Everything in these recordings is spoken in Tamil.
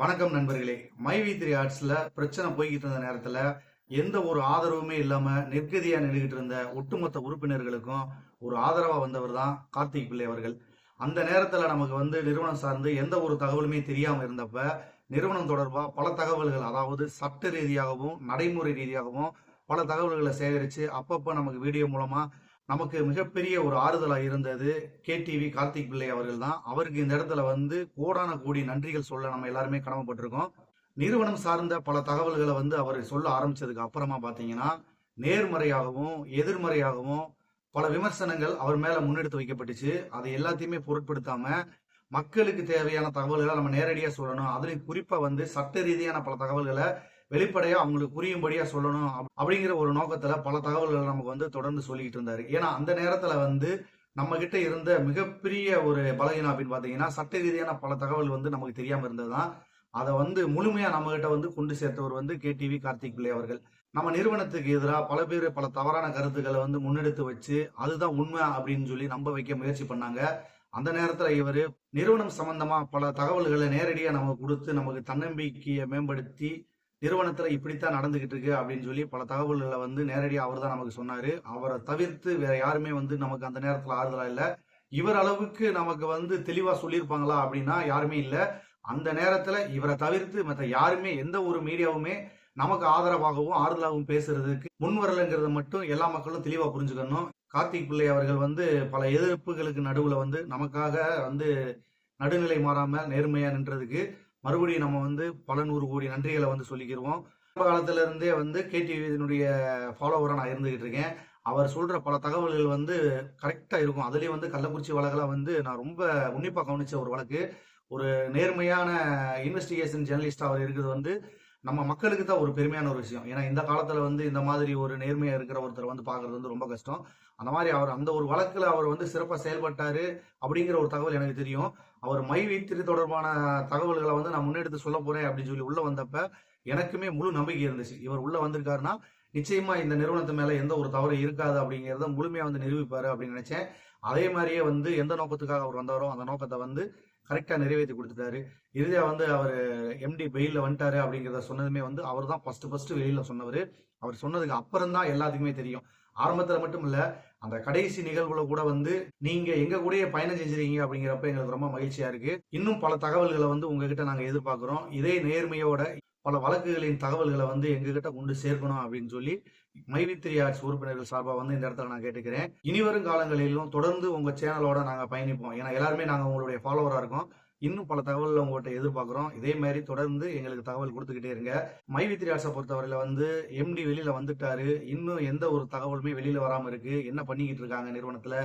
வணக்கம் நண்பர்களே. மை3 ஆர்ட்ஸ்ல பிரச்சனை போய்கிட்டு இருந்த நேரத்துல எந்த ஒரு ஆதரவுமே இல்லாம நிர்கதியா நின்றுகிட்டு இருந்த ஒட்டுமொத்த உறுப்பினர்களுக்கும் ஒரு ஆதரவா வந்தவர் தான் கார்த்திக் பிள்ளை அவர்கள். அந்த நேரத்துல நமக்கு நிறுவனம் சார்ந்து எந்த ஒரு தகவலுமே தெரியாம இருந்தப்ப நிறுவனம் தொடர்பா பல தகவல்கள், அதாவது சட்ட ரீதியாகவும் நடைமுறை ரீதியாகவும் பல தகவல்களை சேகரிச்சு அப்பப்ப நமக்கு வீடியோ மூலமா நமக்கு மிகப்பெரிய ஒரு ஆறுதலா இருந்தது கேடிவி கார்த்திக் பிள்ளை அவர்கள் தான். அவருக்கு இந்த இடத்துல கோடான கோடி நன்றிகள் சொல்ல நம்ம எல்லாருமே கடமைப்பட்டிருக்கோம். நிறுவனம் சார்ந்த பல தகவல்களை அவர் சொல்ல ஆரம்பிச்சதுக்கு அப்புறமா பாத்தீங்கன்னா நேர்மறையாகவும் எதிர்மறையாகவும் பல விமர்சனங்கள் அவர் மேல முன்னெடுத்து வைக்கப்பட்டுச்சு. அதை எல்லாத்தையுமே பொருட்படுத்தாம மக்களுக்கு தேவையான தகவல்களை நம்ம நேரடியா சொல்லணும். அதுலயும் குறிப்பா சட்ட ரீதியான பல தகவல்களை வெளிப்படையா அவங்களுக்கு புரியும்படியா சொல்லணும் அப்படிங்கிற ஒரு நோக்கத்துல பல தகவல்களை நமக்கு தொடர்ந்து சொல்லிட்டு இருந்தாரு. ஏன்னா அந்த நேரத்துல நம்ம கிட்ட இருந்த மிகப்பெரிய ஒரு பலகீனம் அப்படின்னு பாத்தீங்கன்னா சட்ட ரீதியான பல தகவல் நமக்கு தெரியாம இருந்ததுதான். அதை முழுமையா நம்ம கிட்ட கொண்டு சேர்த்தவர் கேடிவி கார்த்திக் பிள்ளை அவர்கள். நம்ம நிறுவனத்துக்கு எதிராக பல பேர் பல தவறான கருத்துக்களை முன்னெடுத்து வச்சு அதுதான் உண்மை அப்படின்னு சொல்லி நம்ப வைக்க முயற்சி பண்ணாங்க. அந்த நேரத்துல இவர் நிறுவனம் சம்பந்தமா பல தகவல்களை நேரடியா நமக்கு கொடுத்து நமக்கு தன்னம்பிக்கையை மேம்படுத்தி நிறுவனத்துல இப்படித்தான் நடந்துகிட்டு இருக்கு அப்படின்னு சொல்லி பல தகவல்களை நேரடியா அவர் தான் நமக்கு சொன்னாரு. அவரை தவிர்த்து வேற யாருமே நமக்கு அந்த நேரத்துல ஆறுதலா இல்ல. இவர் அளவுக்கு நமக்கு தெளிவா சொல்லியிருப்பாங்களா அப்படின்னா யாருமே இல்ல. அந்த நேரத்துல இவரை தவிர்த்து மற்ற யாருமே எந்த ஒரு மீடியாவுமே நமக்கு ஆதரவாகவும் ஆறுதலாகவும் பேசுறதுக்கு முன் வரலங்கிறத மட்டும் எல்லா மக்களும் தெளிவா புரிஞ்சுக்கணும். கார்த்திக் பிள்ளை அவர்கள் பல எதிர்ப்புகளுக்கு நடுவுல நமக்காக நடுநிலை மாறாம நேர்மையா நின்றதுக்கு மறுபடியும் நம்ம பல 100 கோடி நன்றிகளை சொல்லிக்கிறோம். காலத்துல இருந்தே கேடிவியினுடைய ஃபாலோவரா நான் இருந்துகிட்டு இருக்கேன். அவர் சொல்ற பல தகவல்கள் கரெக்டா இருக்கும். அதுலயும் கள்ளக்குறிச்சி வழக்கெல்லாம் நான் ரொம்ப உன்னிப்பா கவனிச்ச ஒரு வழக்கு. ஒரு நேர்மையான இன்வெஸ்டிகேஷன் ஜேர்னலிஸ்ட் அவர் இருக்கிறது நம்ம மக்களுக்கு தான் ஒரு பெருமையான ஒரு விஷயம். ஏன்னா இந்த காலத்துல இந்த மாதிரி ஒரு நேர்மையா இருக்கிற ஒருத்தர் பாக்குறது ரொம்ப கஷ்டம். அந்த மாதிரி அவர் அந்த ஒரு வழக்குல அவர் சிறப்பா செயல்பட்டாரு அப்படிங்கிற ஒரு தகவல் எனக்கு தெரியும். அவர் மை3 தொடர்பான தகவல்களை நான் முன்னெடுத்து சொல்ல போறேன் அப்படின்னு சொல்லி உள்ள வந்தப்ப எனக்குமே முழு நம்பிக்கை இருந்துச்சு. இவர் உள்ள வந்திருக்காருன்னா நிச்சயமா இந்த நிறுவனத்து மேல எந்த ஒரு தவறு இருக்காது அப்படிங்கிறத முழுமையா நிரூபிப்பாரு அப்படின்னு நினைச்சேன். அதே மாதிரியே எந்த நோக்கத்துக்காக அவர் வந்தாரோ அந்த நோக்கத்தை கரெக்டா நிறைவேற்றி கொடுத்துட்டாரு. இறுதியா அவர் எம்டி பெயில வந்துட்டாரு அப்படிங்கிறத சொன்னதுமே அவர் தான் ஃபர்ஸ்ட் வெளியில சொன்னவர். அவர் சொன்னதுக்கு அப்புறம் தான் எல்லாத்துக்குமே தெரியும். ஆரம்பத்துல மட்டும் இல்ல, அந்த கடைசி நிகழ்வுல கூட நீங்க எங்க கூடயே பயணம் செஞ்சிருக்கீங்க அப்படிங்கிறப்ப எங்களுக்கு ரொம்ப மகிழ்ச்சியா இருக்கு. இன்னும் பல தகவல்களை உங்ககிட்ட நாங்க எதிர்பார்க்கிறோம். இதே நேர்மையோட பல வழக்குகளின் தகவல்களை எங்ககிட்ட கொண்டு சேர்க்கணும் அப்படின்னு சொல்லி மை3 ஆர்ட்ஸ் உறுப்பினர்கள் சார்பா இந்த இடத்துல நான் கேட்டுக்கிறேன். இனிவரும் காலங்களிலும் தொடர்ந்து உங்க சேனலோட நாங்க பயணிப்போம். ஏன்னா எல்லாருமே நாங்க உங்களுடைய ஃபாலோவரா இருக்கோம். இன்னும் பல தகவல்கள் உங்கள்கிட்ட எதிர்பார்க்கிறோம். இதே மாதிரி தொடர்ந்து எங்களுக்கு தகவல் கொடுத்துக்கிட்டே இருங்க. மை3 ஆர்ட்ஸை பொறுத்தவரையில எம்டி வெளியில வந்துட்டாரு. இன்னும் எந்த ஒரு தகவலுமே வெளியில வராம இருக்கு. என்ன பண்ணிக்கிட்டு இருக்காங்க நிறுவனத்துல,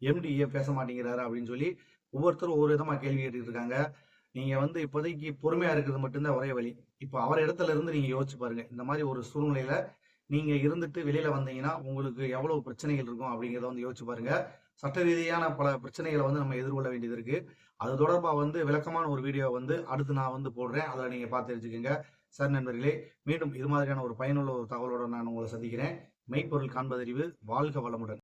எம்டி ஏன் பேச மாட்டேங்கிறாரு அப்படின்னு சொல்லி ஒவ்வொருத்தரும் ஒவ்வொரு விதமா கேள்வி கேட்டுட்டு இருக்காங்க. நீங்க இப்போதைக்கு பொறுமையா இருக்கிறது மட்டும்தான் ஒரே வழி. இப்போ அவர் இடத்துல இருந்து நீங்க யோசிச்சு பாருங்க. இந்த மாதிரி ஒரு சூழ்நிலையில நீங்க இருந்துட்டு வெளியில வந்தீங்கன்னா உங்களுக்கு எவ்வளவு பிரச்சனைகள் இருக்கும் அப்படிங்கிறத யோசிச்சு பாருங்க. சட்ட ரீதியான பல பிரச்சனைகளை நம்ம எதிர்கொள்ள வேண்டியது இருக்கு. அது தொடர்பா விளக்கமான ஒரு வீடியோ அடுத்து நான் போடுறேன். அதில் நீங்க பார்த்து தெரிஞ்சுக்கோங்க. சார் நண்பர்களே, மீண்டும் இது மாதிரியான ஒரு பயனுள்ள ஒரு தகவலோட நான் உங்களை சந்திக்கிறேன். மெய்ப்பொருள் காண்பதறிவு. வாழ்க வளமுடன்.